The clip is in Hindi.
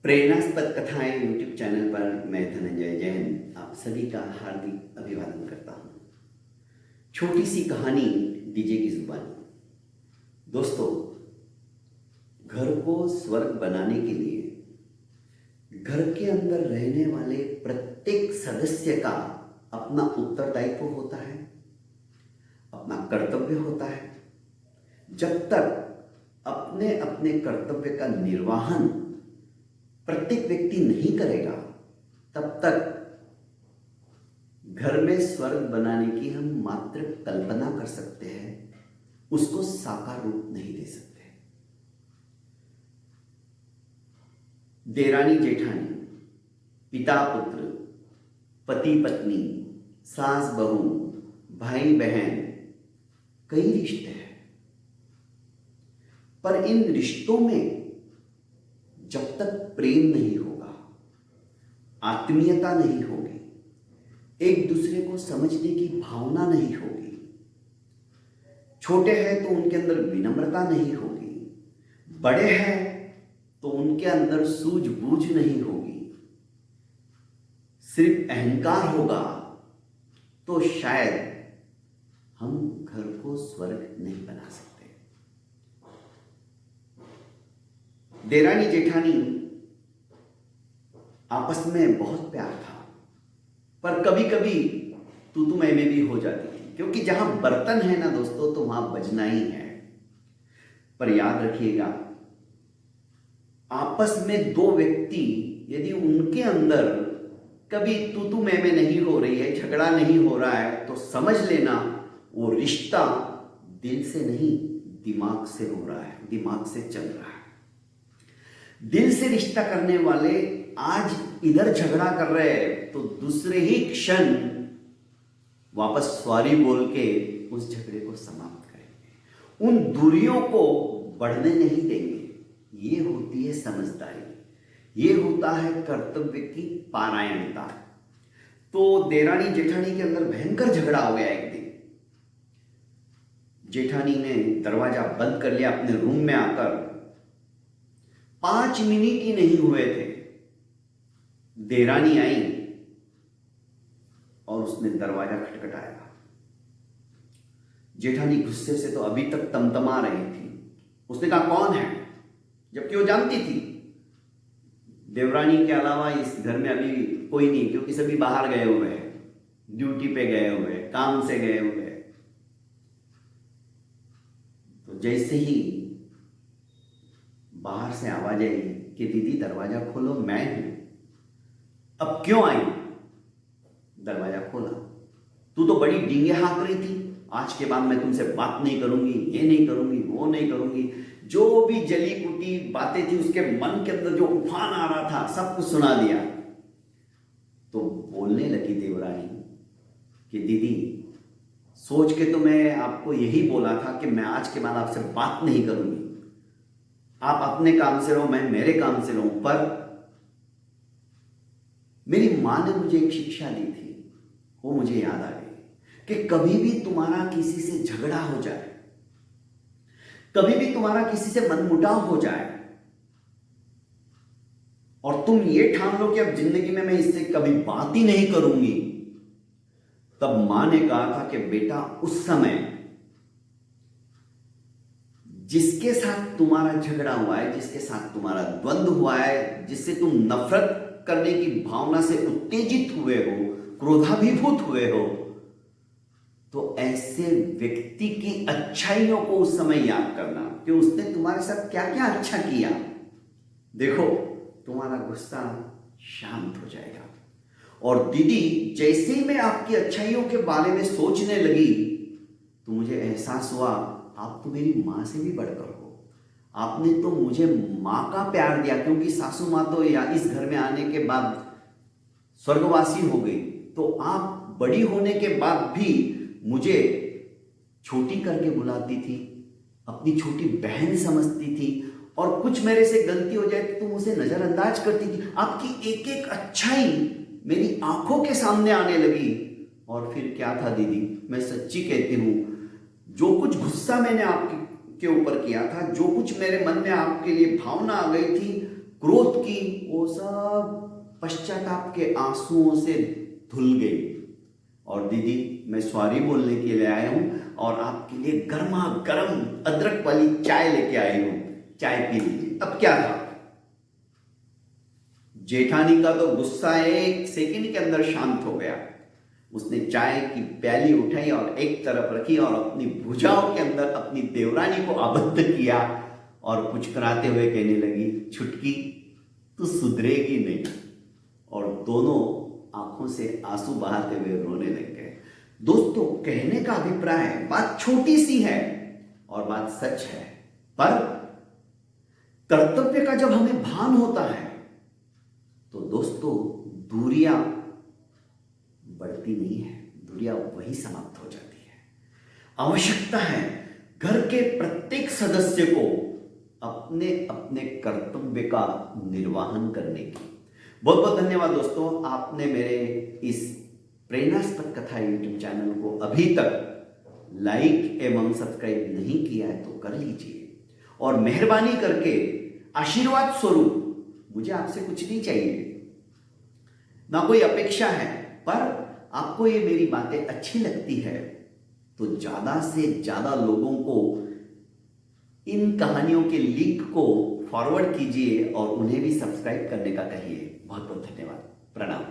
प्रेरणास्पद कथाएं यूट्यूब चैनल पर मैं धनंजय जैन आप सभी का हार्दिक अभिवादन करता हूं। छोटी सी कहानी डीजे की जुबानी। दोस्तों, घर को स्वर्ग बनाने के लिए घर के अंदर रहने वाले प्रत्येक सदस्य का अपना उत्तरदायित्व होता है, अपना कर्तव्य होता है। जब तक अपने अपने कर्तव्य का निर्वहन प्रत्येक व्यक्ति नहीं करेगा, तब तक घर में स्वर्ग बनाने की हम मात्र कल्पना कर सकते हैं, उसको साकार रूप नहीं दे सकते। देरानी जेठानी, पिता पुत्र, पति पत्नी, सास बहू, भाई बहन, कई रिश्ते हैं। पर इन रिश्तों में जब तक प्रेम नहीं होगा, आत्मीयता नहीं होगी, एक दूसरे को समझने की भावना नहीं होगी, छोटे हैं तो उनके अंदर विनम्रता नहीं होगी, बड़े हैं तो उनके अंदर सूझबूझ नहीं होगी, सिर्फ अहंकार होगा, तो शायद हम घर को स्वर्ग नहीं बना सकते। देरानी जेठानी आपस में बहुत प्यार था, पर कभी कभी तू मैं भी हो जाती थी, क्योंकि जहां बर्तन है ना दोस्तों, तो वहां बजना ही है। पर याद रखिएगा, आपस में दो व्यक्ति यदि उनके अंदर कभी तू मैं नहीं हो रही है, झगड़ा नहीं हो रहा है, तो समझ लेना वो रिश्ता दिल से नहीं दिमाग से हो रहा है, दिमाग से चल रहा है। दिल से रिश्ता करने वाले आज इधर झगड़ा कर रहे हैं तो दूसरे ही क्षण वापस सॉरी बोल के उस झगड़े को समाप्त करेंगे, उन दूरियों को बढ़ने नहीं देंगे। ये होती है समझदारी, ये होता है कर्तव्य की पारायणता। तो देरानी जेठानी के अंदर भयंकर झगड़ा हो गया। एक दिन जेठानी ने दरवाजा बंद कर लिया अपने रूम में आकर। 5 मिनट ही नहीं हुए थे, देरानी आई और उसने दरवाजा खटखटाया। जेठानी गुस्से से तो अभी तक तमतमा रही थी। उसने कहा, कौन है? जबकि वो जानती थी देवरानी के अलावा इस घर में अभी कोई नहीं, क्योंकि सभी बाहर गए हुए हैं, ड्यूटी पे गए हुए हैं, काम से गए हुए हैं। तो जैसे ही बाहर से आवाज आई कि दीदी दरवाजा खोलो, मैं हूं। अब क्यों आई? दरवाजा खोला। तू तो बड़ी डींगे हाँक रही थी, आज के बाद मैं तुमसे बात नहीं करूंगी, ये नहीं करूंगी, वो नहीं करूंगी। जो भी जली कुटी बातें थी उसके मन के अंदर जो उफान आ रहा था, सब कुछ सुना दिया। तो बोलने लगी देवरानी कि दीदी, सोच के तो मैं आपको यही बोला था कि मैं आज के बाद आपसे बात नहीं करूंगी, आप अपने काम से रहो, मैं मेरे काम से रहूं। पर मेरी मां ने मुझे एक शिक्षा दी थी, वो मुझे याद आ गई कि कभी भी तुम्हारा किसी से झगड़ा हो जाए, कभी भी तुम्हारा किसी से मनमुटाव हो जाए और तुम ये ठान लो कि अब जिंदगी में मैं इससे कभी बात ही नहीं करूंगी, तब मां ने कहा था कि बेटा, उस समय जिसके साथ तुम्हारा झगड़ा हुआ है, जिसके साथ तुम्हारा द्वंद्व हुआ है, जिससे तुम नफरत करने की भावना से उत्तेजित हुए हो, क्रोधाभिभूत हुए हो, तो ऐसे व्यक्ति की अच्छाइयों को उस समय याद करना कि उसने तुम्हारे साथ क्या क्या अच्छा किया। देखो, तुम्हारा गुस्सा शांत हो जाएगा। और दीदी, जैसे ही मैं आपकी अच्छाइयों के बारे में सोचने लगी तो मुझे एहसास हुआ, आप तो मेरी मां से भी बढ़कर हो। आपने तो मुझे मां का प्यार दिया, क्योंकि सासू मां तो या इस घर में आने के बाद स्वर्गवासी हो गई, तो आप बड़ी होने के बाद भी मुझे छोटी करके बुलाती थी, अपनी छोटी बहन समझती थी, और कुछ मेरे से गलती हो जाए तो तुम उसे नजरअंदाज करती थी। आपकी एक एक अच्छाई मेरी आंखों के सामने आने लगी। और फिर क्या था दीदी, मैं सच्ची कहती हूं, जो कुछ गुस्सा मैंने आपके ऊपर किया था, जो कुछ मेरे मन में आपके लिए भावना आ गई थी, क्रोध की, वो सब पश्चाताप के आंसुओं से धुल गई। और दीदी मैं सॉरी बोलने के लिए आया हूं और आपके लिए गर्मा गर्म अदरक वाली चाय लेके आई हूं, चाय पी लीजिए। अब क्या था, जेठानी का तो गुस्सा एक सेकंड के अंदर शांत हो गया। उसने चाय की प्याली उठाई और एक तरफ रखी और अपनी भुजाओं के अंदर अपनी देवरानी को आबद्ध किया और कुछ कराते हुए कहने लगी, छुटकी तू सुधरेगी नहीं। और दोनों आंखों से आंसू बहाते हुए रोने लग गए। दोस्तों कहने का अभिप्राय है, बात छोटी सी है और बात सच है, पर कर्तव्य का जब हमें भान होता है तो दोस्तों दूरियां बढ़ती नहीं है, दूरियां वही समाप्त हो जाती है। आवश्यकता है घर के प्रत्येक सदस्य को अपने अपने कर्तव्य का निर्वहन करने की। बहुत बहुत धन्यवाद दोस्तों, आपने मेरे इस प्रेरणास्पद कथा यूट्यूब चैनल को अभी तक लाइक एवं सब्सक्राइब नहीं किया है तो कर लीजिए। और मेहरबानी करके आशीर्वाद स्वरूप, मुझे आपसे कुछ नहीं चाहिए, ना कोई अपेक्षा है, पर आपको ये मेरी बातें अच्छी लगती है तो ज्यादा से ज्यादा लोगों को इन कहानियों के लिंक को फॉरवर्ड कीजिए और उन्हें भी सब्सक्राइब करने का कहिए। बहुत बहुत धन्यवाद, प्रणाम।